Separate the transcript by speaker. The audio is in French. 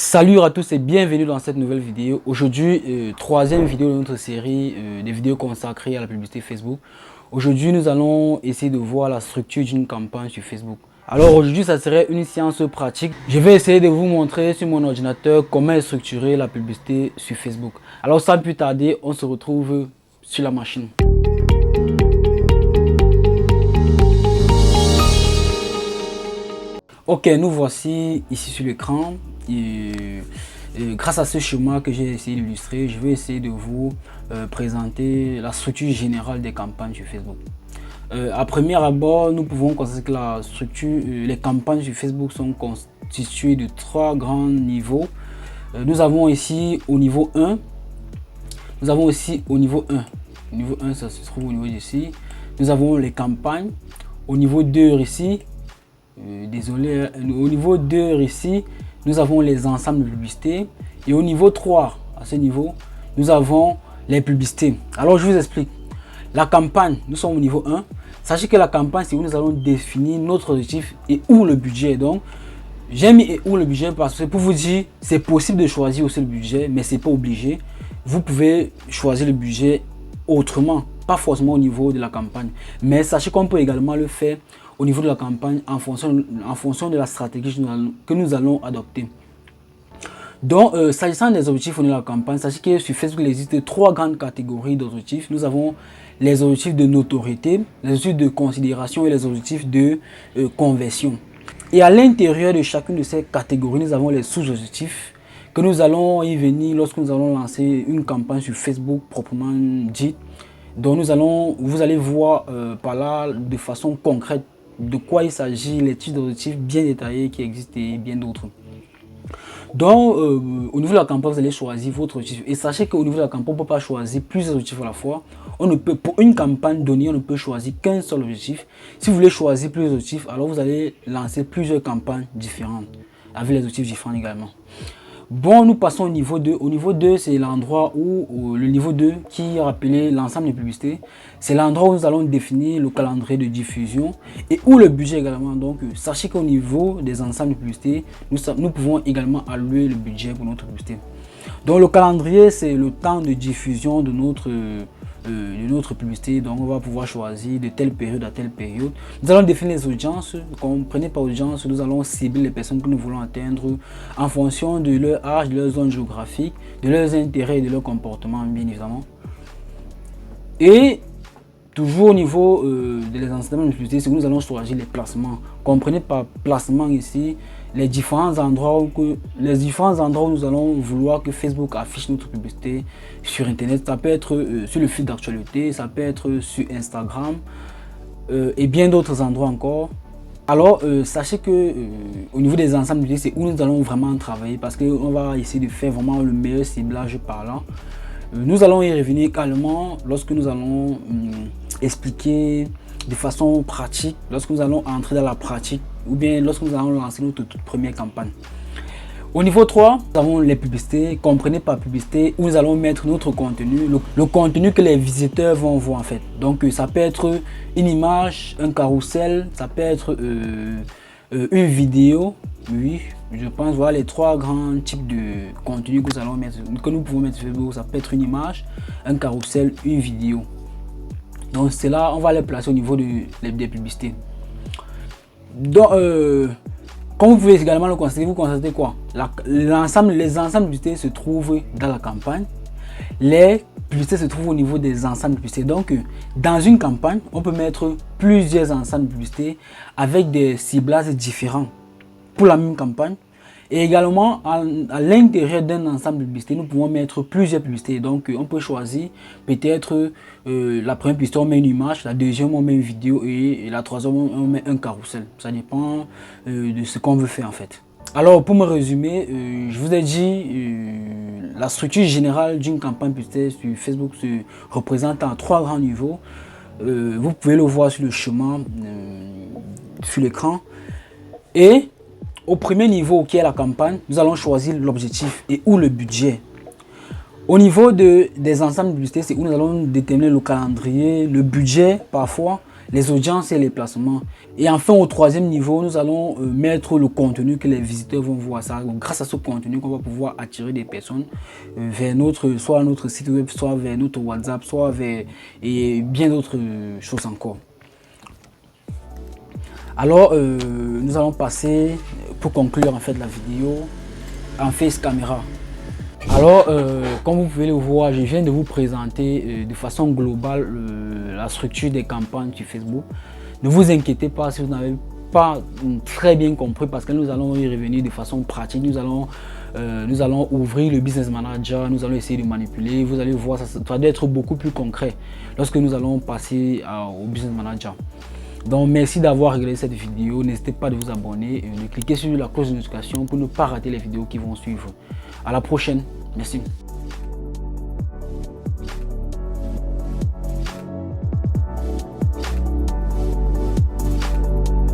Speaker 1: Salut à tous et bienvenue dans cette nouvelle vidéo. Aujourd'hui, troisième vidéo de notre série des vidéos consacrées à la publicité Facebook. Aujourd'hui, nous allons essayer de voir la structure d'une campagne sur Facebook. Alors aujourd'hui, ça serait une séance pratique. Je vais essayer de vous montrer sur mon ordinateur comment est structurée la publicité sur Facebook. Alors sans plus tarder, on se retrouve sur la machine. Ok, nous voici ici sur l'écran. Grâce à ce schéma que j'ai essayé d'illustrer, je vais essayer de vous présenter la structure générale des campagnes sur Facebook. À premier abord, nous pouvons constater que la structure, les campagnes sur Facebook sont constituées de trois grands niveaux. Nous avons ici au niveau 1, nous avons aussi au niveau 1. Au niveau 1, ça se trouve au niveau d'ici. Nous avons les campagnes. Au niveau 2 ici, désolé, au niveau 2 ici, nous avons les ensembles de publicités. Et au niveau 3, à ce niveau, nous avons les publicités. Alors, je vous explique. La campagne, nous sommes au niveau 1. Sachez que la campagne, c'est où nous allons définir notre objectif et où le budget. Donc, j'ai mis et où le budget parce que pour vous dire, c'est possible de choisir aussi le budget, mais ce n'est pas obligé. Vous pouvez choisir le budget autrement, pas forcément au niveau de la campagne. Mais sachez qu'on peut également le faire au niveau de la campagne en fonction de la stratégie que nous allons adopter. Donc, s'agissant des objectifs au niveau de la campagne, sachez que sur Facebook, il existe trois grandes catégories d'objectifs. Nous avons les objectifs de notoriété, les objectifs de considération et les objectifs de conversion. Et à l'intérieur de chacune de ces catégories, nous avons les sous-objectifs que nous allons y venir lorsque nous allons lancer une campagne sur Facebook proprement dite. Donc, vous allez voir par là de façon concrète de quoi il s'agit, les types d'objectifs bien détaillés qui existent et bien d'autres. Donc, au niveau de la campagne, vous allez choisir votre objectif. Et sachez qu'au niveau de la campagne, on ne peut pas choisir plusieurs objectifs à la fois. On ne peut, pour une campagne donnée, on ne peut choisir qu'un seul objectif. Si vous voulez choisir plusieurs objectifs, alors vous allez lancer plusieurs campagnes différentes, avec les objectifs différents également. Bon, nous passons au niveau 2. Au niveau 2, c'est l'endroit où, le niveau 2 qui est appelé l'ensemble des publicités, c'est l'endroit où nous allons définir le calendrier de diffusion et où le budget également. Donc, sachez qu'au niveau des ensembles de publicités, nous pouvons également allouer le budget pour notre publicité. Donc, le calendrier, c'est le temps de diffusion de notre publicité. Donc, on va pouvoir choisir de telle période à telle période. Nous allons définir les audiences. Comprenez par audience, nous allons cibler les personnes que nous voulons atteindre en fonction de leur âge, de leur zone géographique, de leurs intérêts et de leur comportement, bien évidemment. Et toujours au niveau des enseignements de publicité, c'est que nous allons choisir les placements. Comprenez par placement ici les différents endroits où nous allons vouloir que Facebook affiche notre publicité sur Internet. Ça peut être sur le fil d'actualité, ça peut être sur Instagram et bien d'autres endroits encore. Alors, sachez que au niveau des ensembles de publicité, c'est où nous allons vraiment travailler parce qu'on va essayer de faire vraiment le meilleur ciblage par là. Nous allons y revenir également lorsque nous allons expliquer de façon pratique, lorsque nous allons entrer dans la pratique ou bien lorsque nous allons lancer notre toute première campagne. Au niveau 3, nous avons les publicités. Comprenez par publicité où nous allons mettre notre contenu, le contenu que les visiteurs vont voir en fait. Donc ça peut être une image, un carrousel, ça peut être une vidéo. Oui, je pense voilà les trois grands types de contenu que nous pouvons mettre sur Facebook. Ça peut être une image, un carrousel, une vidéo. Donc c'est là, on va les placer au niveau des publicités. Donc, comme vous pouvez également le constater, vous constatez quoi? Les ensembles de publicités se trouvent dans la campagne. Les publicités se trouvent au niveau des ensembles de publicités. Donc, dans une campagne, on peut mettre plusieurs ensembles de publicités avec des ciblages différents pour la même campagne. Et également, à l'intérieur d'un ensemble de publicités, nous pouvons mettre plusieurs publicités. Donc, on peut choisir peut-être la première publicité, on met une image, la deuxième, on met une vidéo et la troisième, on met un carrousel. Ça dépend de ce qu'on veut faire en fait. Alors, pour me résumer, je vous ai dit, la structure générale d'une campagne publicitaire sur Facebook se représente en trois grands niveaux. Vous pouvez le voir sur le schéma, sur l'écran. Et au premier niveau qui est la campagne, nous allons choisir l'objectif et où le budget. Au niveau des ensembles de publicité, c'est où nous allons déterminer le calendrier, le budget parfois, les audiences et les placements. Et enfin, au troisième niveau, nous allons mettre le contenu que les visiteurs vont voir. Ça, donc, grâce à ce contenu qu'on va pouvoir attirer des personnes vers soit notre site web, soit vers notre WhatsApp, soit vers et bien d'autres choses encore. Alors, nous allons passer, pour conclure en fait la vidéo, en face caméra. Alors, comme vous pouvez le voir, je viens de vous présenter de façon globale la structure des campagnes sur Facebook. Ne vous inquiétez pas si vous n'avez pas très bien compris, parce que nous allons y revenir de façon pratique. Nous allons ouvrir le Business Manager, nous allons essayer de manipuler. Vous allez voir, ça doit être beaucoup plus concret lorsque nous allons passer au Business Manager. Donc merci d'avoir regardé cette vidéo, n'hésitez pas à vous abonner et de cliquer sur la cloche de notification pour ne pas rater les vidéos qui vont suivre. À la prochaine, merci.